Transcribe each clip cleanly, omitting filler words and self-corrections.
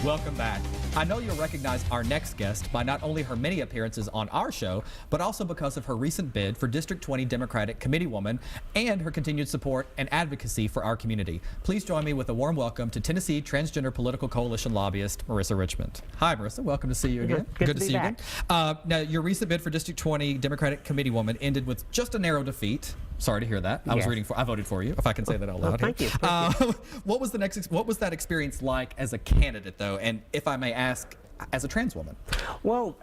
Welcome back. I know you'll recognize our next guest by not only her many appearances on our show, but also because of her recent bid for District 20 Democratic Committeewoman and her continued support and advocacy for our community. Please join me with a warm welcome to Tennessee Transgender Political Coalition lobbyist, Marisa Richmond. Hi, Marisa. Welcome to see you again. Good to see you again. Now, your recent bid for District 20 Democratic Committeewoman ended with just a narrow defeat. Sorry to hear that. I voted for you, if I can say that out loud. Thank you. What was that experience like as a candidate, though, and if I may ask, as a trans woman? Well,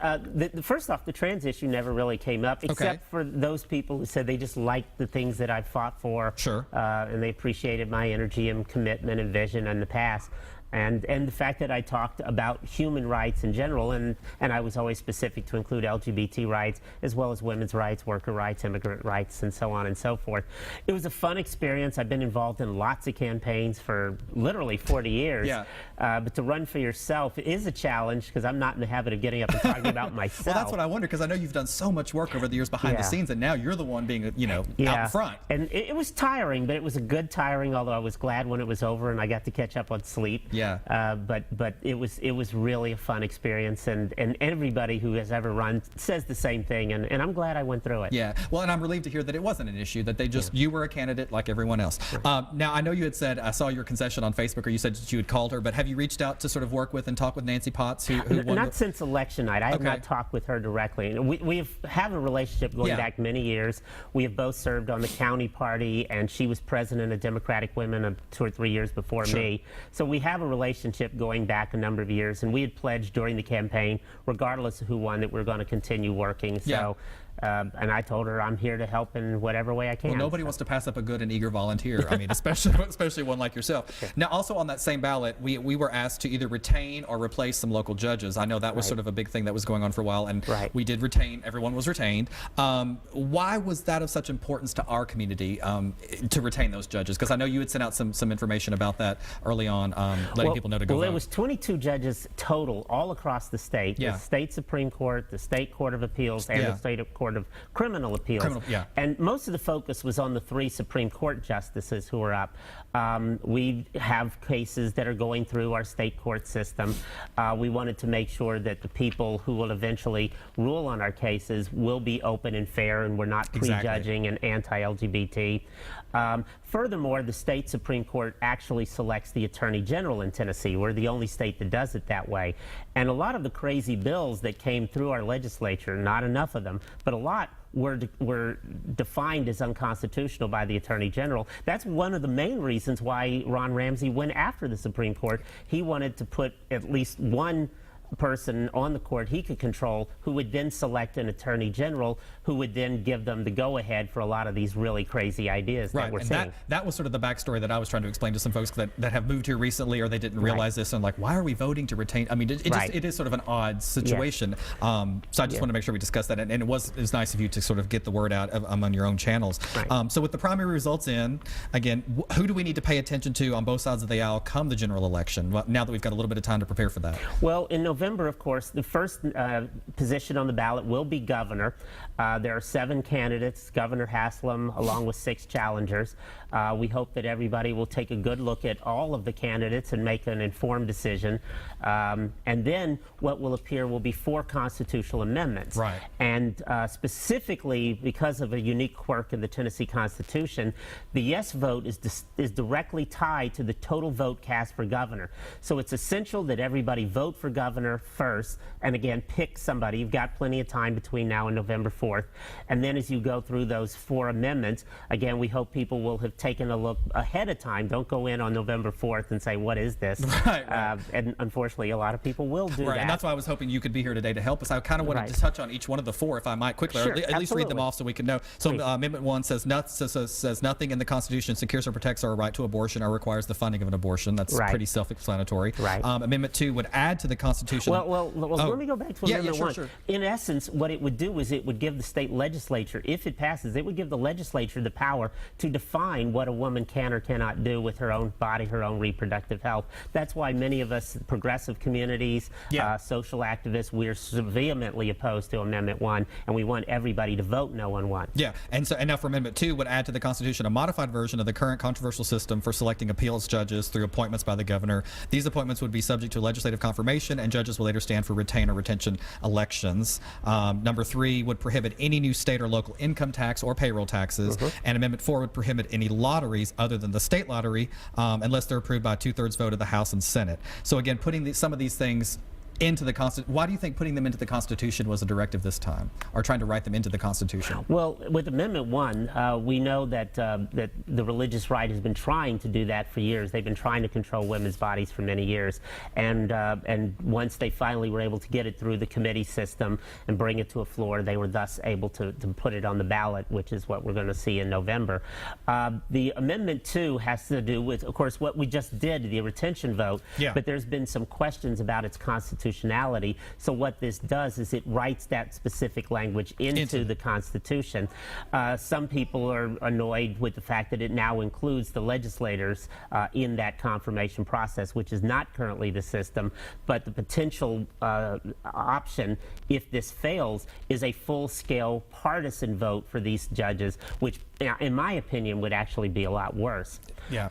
first off, the trans issue never really came up, except for those people who said they just liked the things that I fought for. Sure. And they appreciated my energy and commitment and vision in the past. And the fact that I talked about human rights in general, and I was always specific to include LGBT rights, as well as women's rights, worker rights, immigrant rights, and so on and so forth. It was a fun experience. I've been involved in lots of campaigns for literally 40 years. Yeah. But to run for yourself is a challenge, because I'm not in the habit of getting up and talking about myself. Well, that's what I wonder, because I know you've done so much work over the years behind the scenes, and now you're the one being, out in front. And it was tiring, but it was a good tiring, although I was glad when it was over and I got to catch up on sleep. Yeah. But it was really a fun experience, and everybody who has ever run says the same thing, and I'm glad I went through it. Yeah. Well, and I'm relieved to hear that it wasn't an issue, that they just, you were a candidate like everyone else. Now, I know you had said, I saw your concession on Facebook, or you said that you had called her, but have you reached out to sort of work with and talk with Nancy Potts, who won? Not since election night. I have not talked with her directly. We have a relationship going back many years. We have both served on the county party, and she was president of Democratic Women 2 or 3 years before me. So we have a relationship going back a number of years, and we had pledged during the campaign, regardless of who won, that we're going to continue working. So. And I told her I'm here to help in whatever way I can. Well, nobody wants to pass up a good and eager volunteer. I mean, especially one like yourself. Now, also on that same ballot, we were asked to either retain or replace some local judges. I know that was sort of a big thing that was going on for a while, and we did retain. Everyone was retained. Why was that of such importance to our community to retain those judges? Because I know you had sent out some information about that early on, letting people know to go vote. Well, it was 22 judges total all across the state. The state Supreme Court, the state Court of Appeals, and the state Court of Criminal Appeals. And most of the focus was on the 3 Supreme Court justices who are up. We have cases that are going through our state court system. We wanted to make sure that the people who will eventually rule on our cases will be open and fair, and we're not prejudging and anti-LGBT. Furthermore, the state Supreme Court actually selects the Attorney General in Tennessee. We're the only state that does it that way. And a lot of the crazy bills that came through our legislature, not enough of them, but a lot were defined as unconstitutional by the Attorney General. That's one of the main reasons why Ron Ramsey went after the Supreme Court. He wanted to put at least one person on the court he could control, who would then select an Attorney General, who would then give them the go-ahead for a lot of these really crazy ideas that we're seeing. That was sort of the backstory that I was trying to explain to some folks that have moved here recently, or they didn't realize this, and like, why are we voting to retain? I mean, it is sort of an odd situation. So I just want to make sure we discuss that, and it was nice of you to sort of get the word out on your own channels. So with the primary results in, again, who do we need to pay attention to on both sides of the aisle come the general election, now that we've got a little bit of time to prepare for that? Well, in November, of course, the first position on the ballot will be governor. There are 7 candidates, Governor Haslam, along with 6 challengers. We hope that everybody will take a good look at all of the candidates and make an informed decision. And then what will appear will be 4 constitutional amendments. And specifically, because of a unique quirk in the Tennessee Constitution, the yes vote is directly tied to the total vote cast for governor. So it's essential that everybody vote for governor first, and again, pick somebody. You've got plenty of time between now and November 4th. And then as you go through those 4 amendments, again, we hope people will have taken a look ahead of time. Don't go in on November 4th and say, what is this? And unfortunately, a lot of people will do that. And that's why I was hoping you could be here today to help us. I kind of wanted to touch on each one of the 4, if I might, quickly, or at least read them off so we can know. So Amendment 1 says nothing in the Constitution secures or protects our right to abortion or requires the funding of an abortion. That's pretty self-explanatory. Amendment 2 would add to the Constitution Constitution. Well, let me go back to Amendment 1. Sure. In essence, what it would do is it would give the state legislature, if it passes, it would give the legislature the power to define what a woman can or cannot do with her own body, her own reproductive health. That's why many of us, progressive communities, social activists, we're vehemently opposed to Amendment 1, and we want everybody to vote no on 1. Yeah, and now for Amendment 2 would add to the Constitution a modified version of the current controversial system for selecting appeals judges through appointments by the governor. These appointments would be subject to legislative confirmation, and judges will later stand for retain or retention elections. Number 3 would prohibit any new state or local income tax or payroll taxes, and Amendment 4 would prohibit any lotteries other than the state lottery unless they're approved by a 2/3 vote of the House and Senate. So again, putting some of these things into the Constitution. Why do you think putting them into the Constitution was a directive this time, or trying to write them into the Constitution? Well, with Amendment 1, we know that that the religious right has been trying to do that for years. They've been trying to control women's bodies for many years, and once they finally were able to get it through the committee system and bring it to a floor, they were thus able to put it on the ballot, which is what we're going to see in November. The Amendment 2 has to do with, of course, what we just did, the retention vote, but there's been some questions about its constitutionality. So what this does is it writes that specific language into the Constitution. Some people are annoyed with the fact that it now includes the legislators in that confirmation process, which is not currently the system, but the potential option, if this fails, is a full-scale partisan vote for these judges, which, in my opinion, would actually be a lot worse.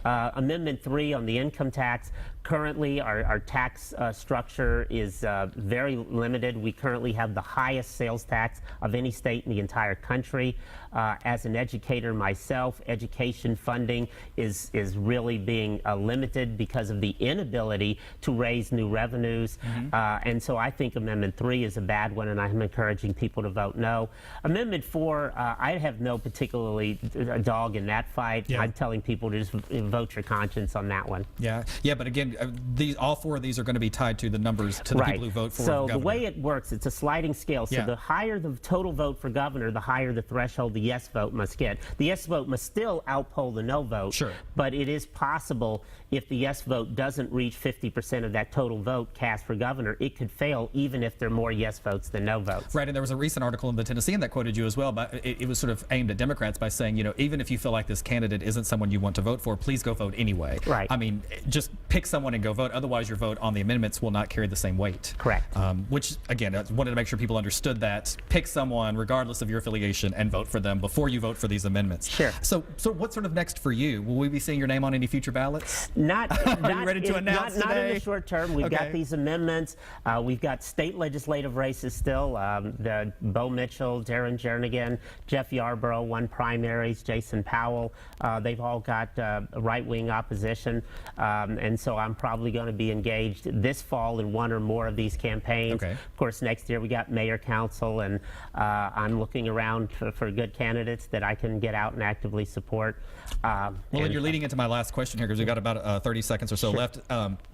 Amendment 3 on the income tax. Currently, our tax structure is very limited. We currently have the highest sales tax of any state in the entire country. As an educator myself, education funding is really being limited because of the inability to raise new revenues. And so I think Amendment 3 is a bad one, and I'm encouraging people to vote no. Amendment 4, I have no particularly dog in that fight. I'm telling people to just vote your conscience on that one. But again, all 4 of these are going to be tied to the numbers, to the people who vote for governor. So the way it works, it's a sliding scale. So the higher the total vote for governor, the higher the threshold the yes vote must get. The yes vote must still outpoll the no vote, but it is possible if the yes vote doesn't reach 50% of that total vote cast for governor, it could fail even if there are more yes votes than no votes. Right, and there was a recent article in the Tennessean that quoted you as well, but it was sort of aimed at Democrats by saying, you know, even if you feel like this candidate isn't someone you want to vote for, please go vote anyway. Right. I mean, just pick someone and go vote, otherwise your vote on the amendments will not carry the same weight. Correct. Which, again, I wanted to make sure people understood that. Pick someone, regardless of your affiliation, and vote for them before you vote for these amendments. Sure. So what's sort of next for you? Will we be seeing your name on any future ballots? Not Are you ready to announce not today? in the short term. We've got these amendments. We've got state legislative races still. Bo Mitchell, Darren Jernigan, Jeff Yarborough won primaries, Jason Powell. They've all got right-wing opposition. And so I'm probably going to be engaged this fall in one or more of these campaigns. Of course, next year we got mayor, council, and I'm looking around for good candidates that I can get out and actively support. Well, and you're leading into my last question here, because we've got about 30 seconds or so left.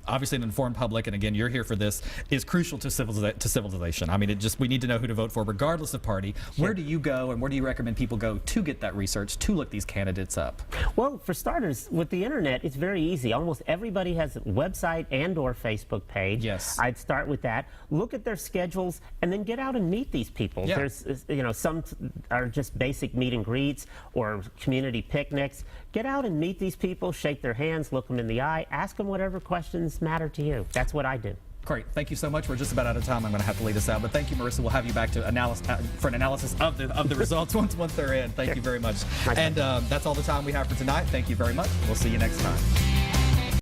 Obviously, an informed public, and again, you're here for this, is crucial to civilization. I mean, we need to know who to vote for, regardless of party. Where do you go, and where do you recommend people go to get that research, to look these candidates up? Well, for starters, with the internet, it's very easy. Almost everybody has a website and/or Facebook page. I'd start with that. Look at their schedules, and then get out and meet these people. There's, you know, some are just basic meet and greets or community picnics. Get out and meet these people, shake their hands, look them in the eye, ask them whatever questions matter to you. That's what I do. Great. Thank you so much. We're just about out of time. I'm going to have to lead us out. But thank you, Marisa. We'll have you back to for an analysis of the results once they're in. Thank you very much. And that's all the time we have for tonight. Thank you very much. We'll see you next time.